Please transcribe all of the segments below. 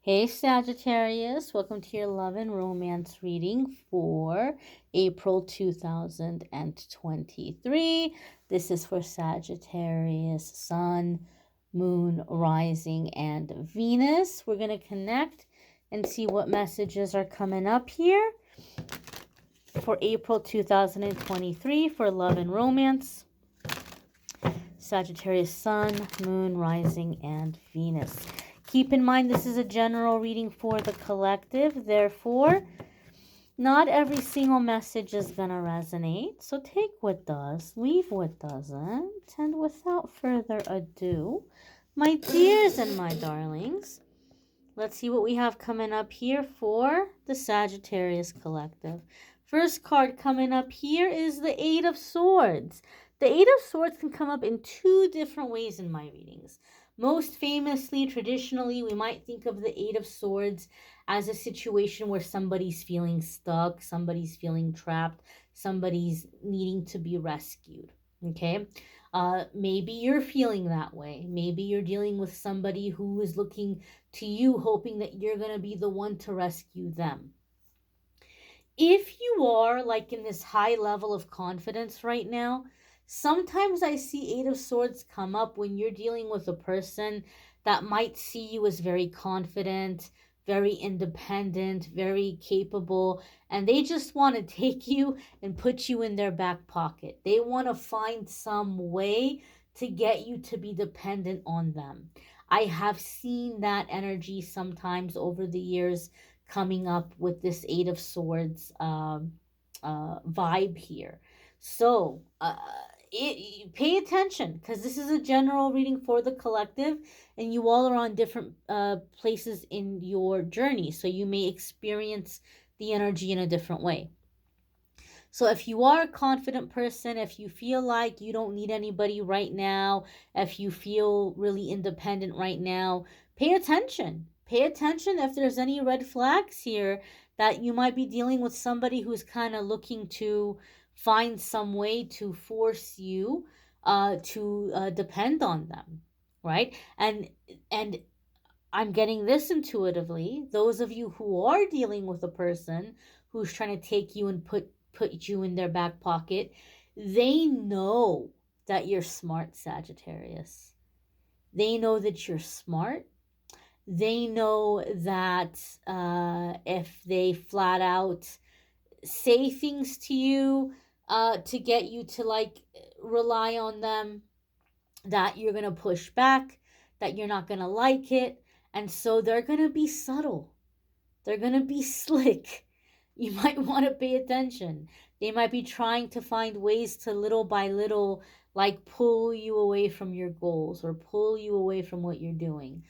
Hey Sagittarius, welcome to your love and romance reading for April 2023. This is for Sagittarius, Sun, Moon, Rising, and Venus. We're going to connect and see what messages are coming up here for April 2023 for love and romance. Sagittarius, Sun, Moon, Rising, and Venus. Keep in mind this is a general reading for the collective. Therefore, not every single message is going to resonate. So take what does, leave what doesn't. And without further ado, my dears and my darlings, let's see what we have coming up here for the Sagittarius collective. First card coming up here is the Eight of Swords. The Eight of Swords can come up in two different ways in my readings. Most famously, traditionally, we might think of the Eight of Swords as a situation where somebody's feeling stuck, somebody's feeling trapped, somebody's needing to be rescued. Okay? Maybe you're feeling that way. Maybe you're dealing with somebody who is looking to you, hoping that you're going to be the one to rescue them. If you are like in this high level of confidence right now, sometimes I see Eight of Swords come up when you're dealing with a person that might see you as very confident, very independent, very capable, and they just want to take you and put you in their back pocket. They want to find some way to get you to be dependent on them. I have seen that energy sometimes over the years coming up with this Eight of Swords vibe here. So pay attention, because this is a general reading for the collective, and you all are on different places in your journey, so you may experience the energy in a different way. So if you are a confident person, if you feel like you don't need anybody right now, if you feel really independent right now, pay attention. Pay attention if there's any red flags here that you might be dealing with somebody who's kind of looking to find some way to force you to depend on them, right? And I'm getting this intuitively. Those of you who are dealing with a person who's trying to take you and put you in their back pocket, they know that you're smart, Sagittarius. They know that you're smart. They know that if they flat out say things to you to get you to like rely on them, that you're going to push back, that you're not going to like it. And so they're going to be subtle. They're going to be slick. You might want to pay attention. They might be trying to find ways to little by little, like pull you away from your goals or pull you away from what you're doing.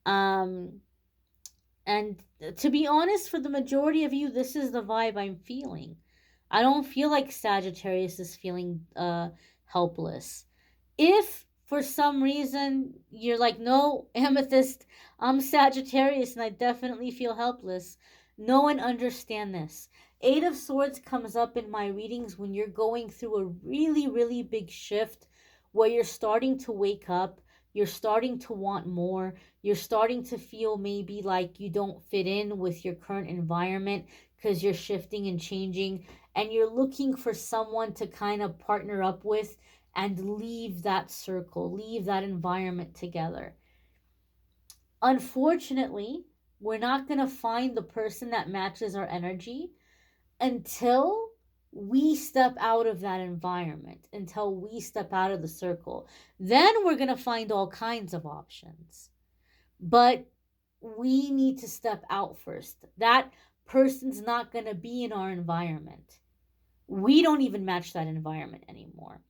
And to be honest, for the majority of you, this is the vibe I'm feeling. I don't feel like Sagittarius is feeling helpless. If for some reason you're like, no, Amethyst, I'm Sagittarius and I definitely feel helpless, know and understand this. Eight of Swords comes up in my readings when you're going through a really, really big shift where you're starting to wake up, you're starting to want more, you're starting to feel maybe like you don't fit in with your current environment because you're shifting and changing, and you're looking for someone to kind of partner up with and leave that circle, leave that environment together. Unfortunately, we're not going to find the person that matches our energy until we step out of that environment, until we step out of the circle. Then we're going to find all kinds of options. But we need to step out first. That person's not going to be in our environment. We don't even match that environment anymore.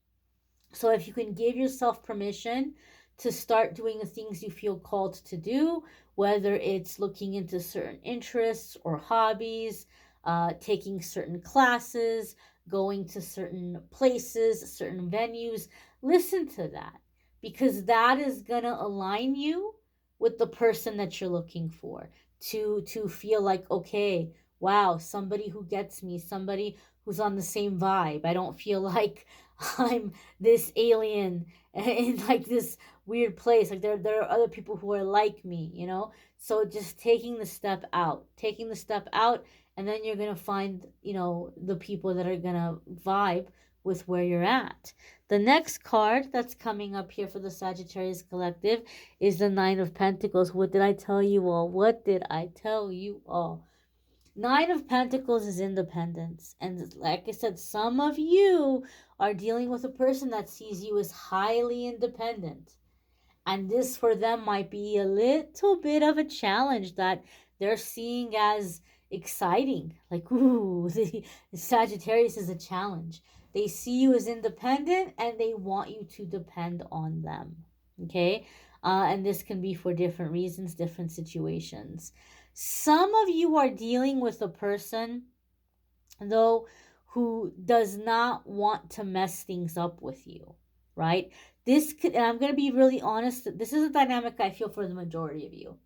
So if you can give yourself permission to start doing the things you feel called to do, whether it's looking into certain interests or hobbies, taking certain classes, going to certain places, certain venues, listen to that, because that is going to align you with the person that you're looking for, to feel like, okay, wow, somebody who gets me, somebody who's on the same vibe. I don't feel like I'm this alien in like this weird place. Like there are other people who are like me, you know? So just taking the step out, and then you're going to find, you know, the people that are going to vibe with where you're at. The next card that's coming up here for the Sagittarius Collective is the Nine of Pentacles. What did I tell you all? What did I tell you all? Nine of Pentacles is independence. And like I said, some of you are dealing with a person that sees you as highly independent. And this for them might be a little bit of a challenge that they're seeing as exciting. Like, ooh, the Sagittarius is a challenge. They see you as independent and they want you to depend on them. Okay? And this can be for different reasons, different situations. Some of you are dealing with a person, though, who does not want to mess things up with you, right? This could, and I'm going to be really honest, this is a dynamic I feel for the majority of you.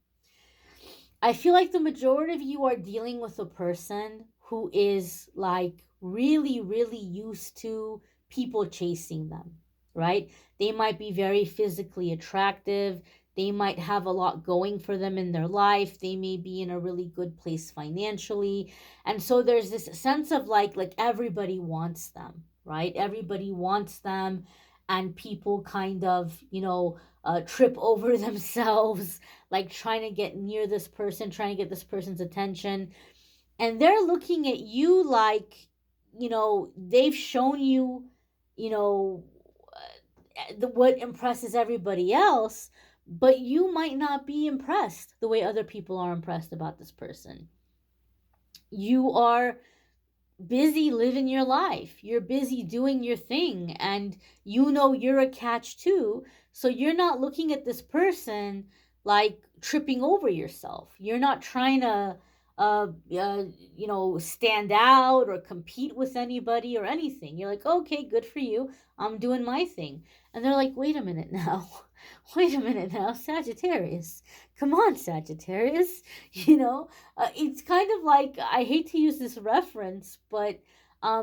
I feel like the majority of you are dealing with a person who is like really, really used to people chasing them, right? They might be very physically attractive. They might have a lot going for them in their life. They may be in a really good place financially. And so there's this sense of like everybody wants them, right? Everybody wants them, and people kind of, trip over themselves, like trying to get near this person, trying to get this person's attention. And they're looking at you like, they've shown you, you know, what impresses everybody else, but you might not be impressed the way other people are impressed about this person. You are busy living your life. You're busy doing your thing, and you're a catch too. So you're not looking at this person like tripping over yourself. You're not trying to stand out or compete with anybody or anything. You're like, okay, good for you. I'm doing my thing. And they're like, wait a minute now. Wait a minute now, Sagittarius. Come on, Sagittarius. It's kind of like, I hate to use this reference, but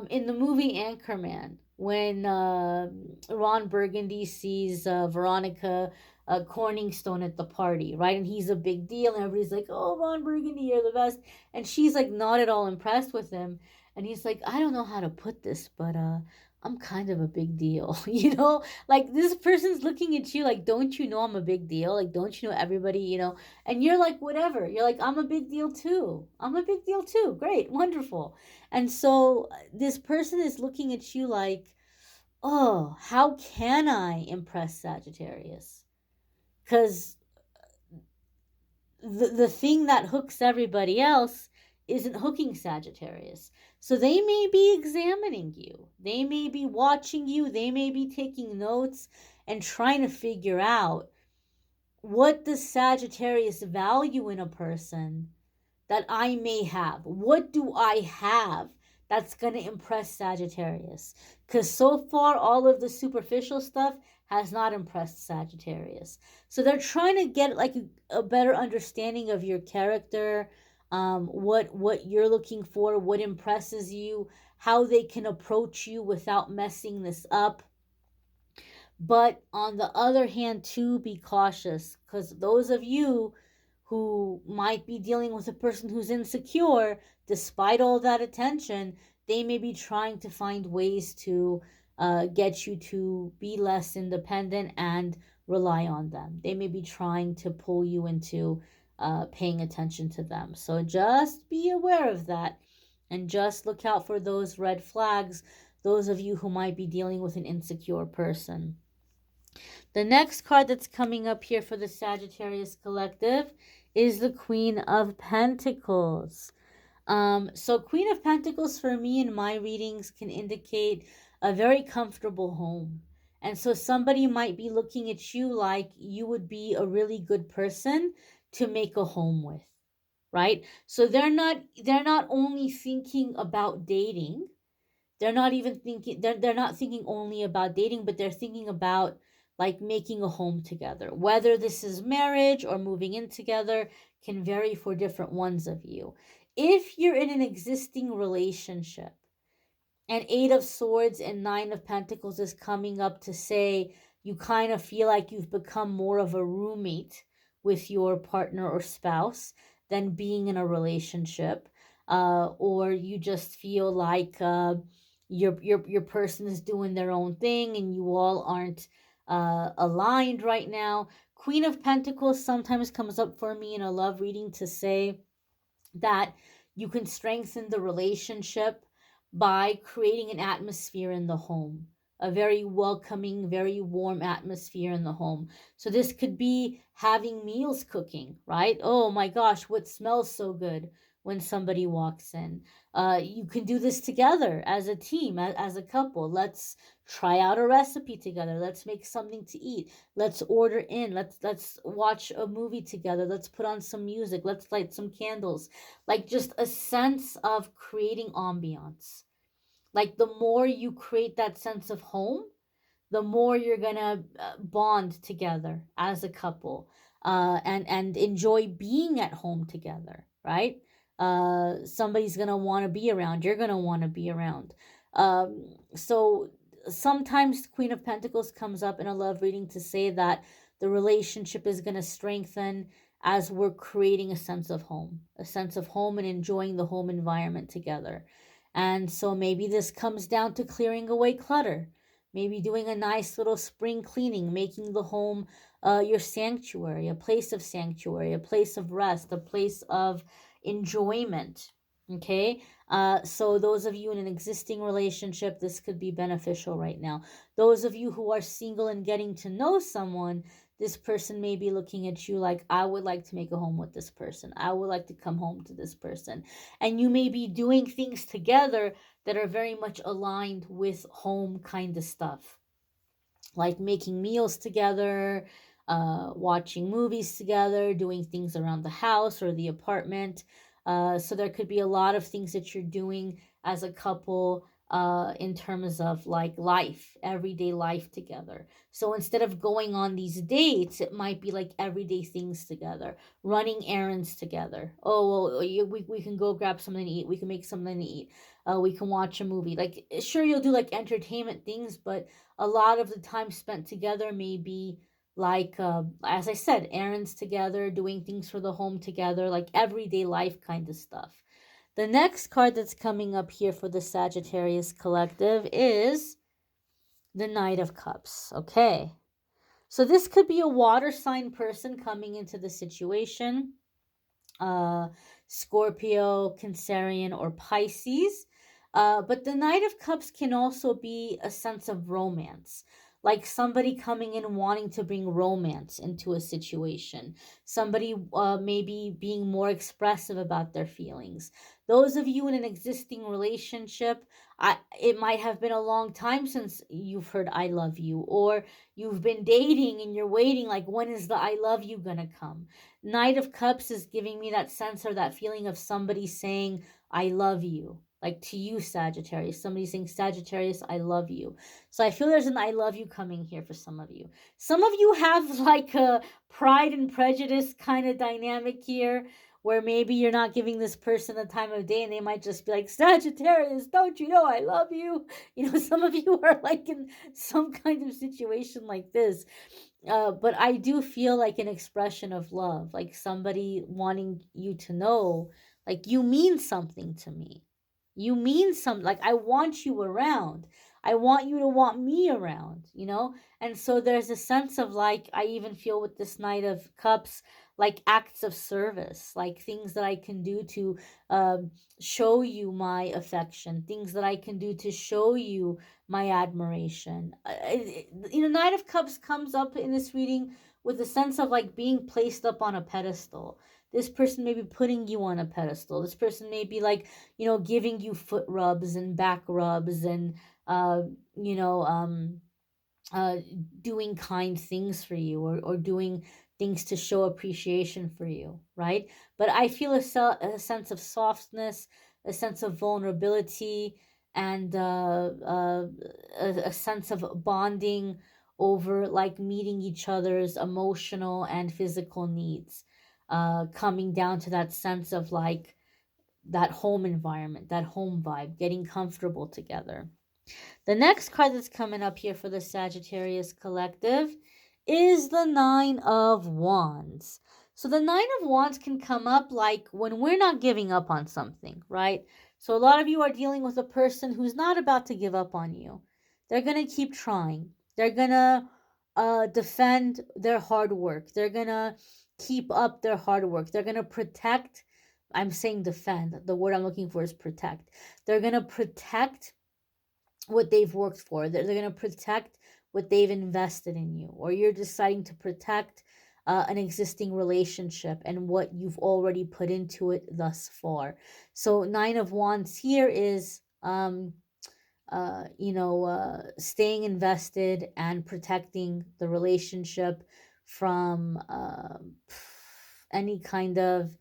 in the movie Anchorman, when Ron Burgundy sees Veronica Corningstone at the party, right? And he's a big deal, and everybody's like, oh, Ron Burgundy, you're the best. And she's like not at all impressed with him. And he's like, I don't know how to put this, but I'm kind of a big deal, Like this person's looking at you like, don't you know I'm a big deal? Like, don't you know everybody, And you're like, whatever. You're like, I'm a big deal too. I'm a big deal too. Great, wonderful. And so this person is looking at you like, oh, how can I impress Sagittarius? Because the thing that hooks everybody else isn't hooking Sagittarius. So they may be examining you. They may be watching you. They may be taking notes and trying to figure out, what does Sagittarius value in a person that I may have? What do I have that's going to impress Sagittarius? Because so far, all of the superficial stuff has not impressed Sagittarius. So they're trying to get like a better understanding of your character, what you're looking for, what impresses you, how they can approach you without messing this up. But on the other hand, too, be cautious, because those of you who might be dealing with a person who's insecure, despite all that attention, they may be trying to find ways to get you to be less independent and rely on them. They may be trying to pull you into paying attention to them. So just be aware of that, and just look out for those red flags, those of you who might be dealing with an insecure person. The next card that's coming up here for the Sagittarius Collective is the Queen of Pentacles. So Queen of Pentacles for me in my readings can indicate a very comfortable home. And so somebody might be looking at you like you would be a really good person to make a home with, right? So they're not only thinking about dating. They're not even thinking, they're not thinking only about dating, but they're thinking about like making a home together. Whether this is marriage or moving in together can vary for different ones of you. if you're in an existing relationship, and Eight of Swords and Nine of Pentacles is coming up to say you kind of feel like you've become more of a roommate with your partner or spouse than being in a relationship, or you just feel like your person is doing their own thing and you all aren't aligned right now. Queen of Pentacles sometimes comes up for me in a love reading to say that you can strengthen the relationship by creating an atmosphere in the home, a very welcoming, very warm atmosphere in the home. So this could be having meals cooking, right? Oh my gosh, what smells so good when somebody walks in. You can do this together as a team, as a couple. Let's try out a recipe together. Let's make something to eat. Let's order in. Let's watch a movie together. Let's put on some music. Let's light some candles. Like just a sense of creating ambiance. Like the more you create that sense of home, the more you're gonna bond together as a couple, and enjoy being at home together, right? Somebody's gonna want to be around. You're gonna want to be around. So sometimes Queen of Pentacles comes up in a love reading to say that the relationship is gonna strengthen as we're creating a sense of home and enjoying the home environment together. And so maybe this comes down to clearing away clutter, maybe doing a nice little spring cleaning, making the home your sanctuary, a place of sanctuary, a place of rest, a place of enjoyment. Okay, so those of you in an existing relationship, this could be beneficial right now. Those of you who are single and getting to know someone, this person may be looking at you like, I would like to make a home with this person. I would like to come home to this person. And you may be doing things together that are very much aligned with home kind of stuff, like making meals together, watching movies together, doing things around the house or the apartment. So there could be a lot of things that you're doing as a couple in terms of like life, everyday life together. So instead of going on these dates, it might be like everyday things together, running errands together. Oh, well, we can go grab something to eat. We can make something to eat. We can watch a movie. Like, sure, you'll do like entertainment things, but a lot of the time spent together may be like, as I said, errands together, doing things for the home together, like everyday life kind of stuff. The next card that's coming up here for the Sagittarius collective is the Knight of Cups. Okay. So this could be a water sign person coming into the situation. Scorpio, Cancerian, or Pisces. But the Knight of Cups can also be a sense of romance, like somebody coming in wanting to bring romance into a situation, somebody maybe being more expressive about their feelings. Those of you in an existing relationship, it might have been a long time since you've heard I love you, or you've been dating and you're waiting, like, when is the I love you gonna come? Knight of Cups is giving me that sense or that feeling of somebody saying, I love you. Like to you, Sagittarius. Somebody saying, Sagittarius, I love you. So I feel there's an I love you coming here for some of you. Some of you have like a Pride and Prejudice kind of dynamic here, where maybe you're not giving this person the time of day and they might just be like, Sagittarius, don't you know I love you? You know, some of you are like in some kind of situation like this. But I do feel like an expression of love, like somebody wanting you to know, like, you mean something to me. You mean something. Like, I want you around. I want you to want me around, you know? And so there's a sense of like, I even feel with this Knight of Cups, like acts of service, like things that I can do to show you my affection, things that I can do to show you my admiration. You know, Knight of Cups comes up in this reading with a sense of like being placed up on a pedestal. This person may be putting you on a pedestal. This person may be like, you know, giving you foot rubs and back rubs and, uh, you know, uh, doing kind things for you, or doing things to show appreciation for you, right? But I feel a sense of softness, a sense of vulnerability, and a sense of bonding over like meeting each other's emotional and physical needs, coming down to that sense of like that home environment, that home vibe, getting comfortable together. The next card that's coming up here for the Sagittarius collective is the Nine of Wands. So the Nine of Wands can come up like when we're not giving up on something, right? So a lot of you are dealing with a person who's not about to give up on you. They're going to keep trying. They're going to defend their hard work. They're going to keep up their hard work. They're going to protect. I'm saying defend. The word I'm looking for is protect. They're going to protect what they've worked for. They're going to protect what they've invested in you, or you're deciding to protect an existing relationship and what you've already put into it thus far. So Nine of Wands here is staying invested and protecting the relationship from any kind of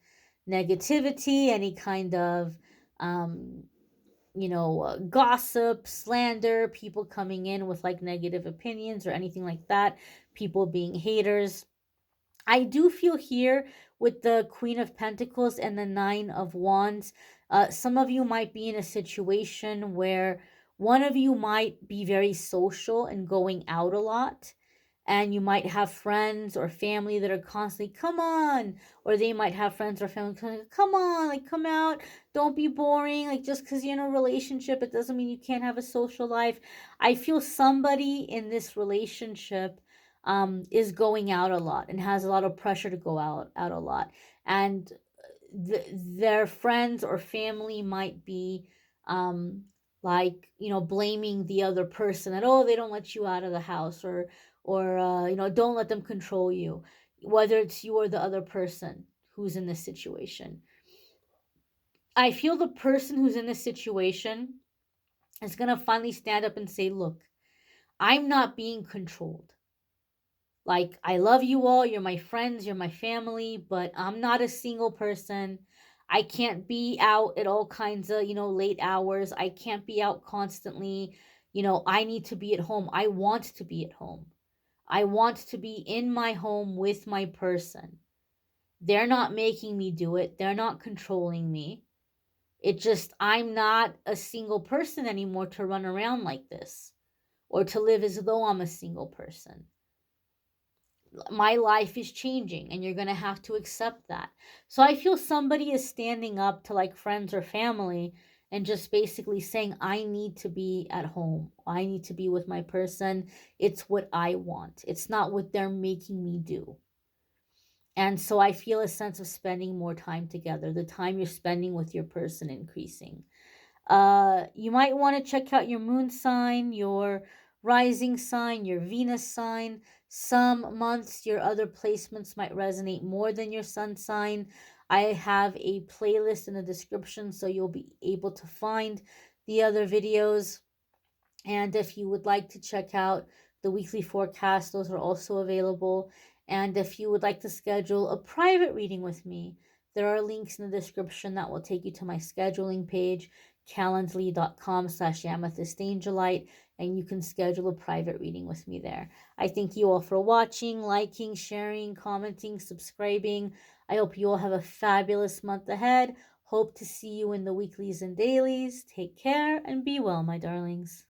negativity, any kind of um, gossip, slander, people coming in with like negative opinions or anything like that, people being haters. I do feel here with the Queen of Pentacles and the Nine of Wands, some of you might be in a situation where one of you might be very social and going out a lot, and you might have friends or family that are constantly, come on, or they might have friends or family, come on, like, come out, don't be boring, like, just because you're in a relationship, it doesn't mean you can't have a social life. I feel somebody in this relationship is going out a lot and has a lot of pressure to go out a lot, and their friends or family might be like, blaming the other person that, oh, they don't let you out of the house, or don't let them control you, whether it's you or the other person who's in this situation. I feel the person who's in this situation is going to finally stand up and say, look, I'm not being controlled. Like, I love you all, you're my friends, you're my family, but I'm not a single person. I can't be out at all kinds of, late hours. I can't be out constantly. I need to be at home. I want to be at home. I want to be in my home with my person. They're not making me do it. They're not controlling me. It just, I'm not a single person anymore to run around like this or to live as though I'm a single person. My life is changing and you're going to have to accept that. So I feel somebody is standing up to like friends or family and just basically saying, I need to be at home. I need to be with my person. It's what I want. It's not what they're making me do. And so I feel a sense of spending more time together, the time you're spending with your person increasing. You might want to check out your moon sign, your rising sign, your Venus sign. Some months your other placements might resonate more than your sun sign. I have a playlist in the description so you'll be able to find the other videos. And if you would like to check out the weekly forecast, those are also available. And if you would like to schedule a private reading with me, there are links in the description that will take you to my scheduling page, calendly.com/amethystangelite, and you can schedule a private reading with me there. I thank you all for watching, liking, sharing, commenting, subscribing. I hope you all have a fabulous month ahead. Hope to see you in the weeklies and dailies. Take care and be well, my darlings.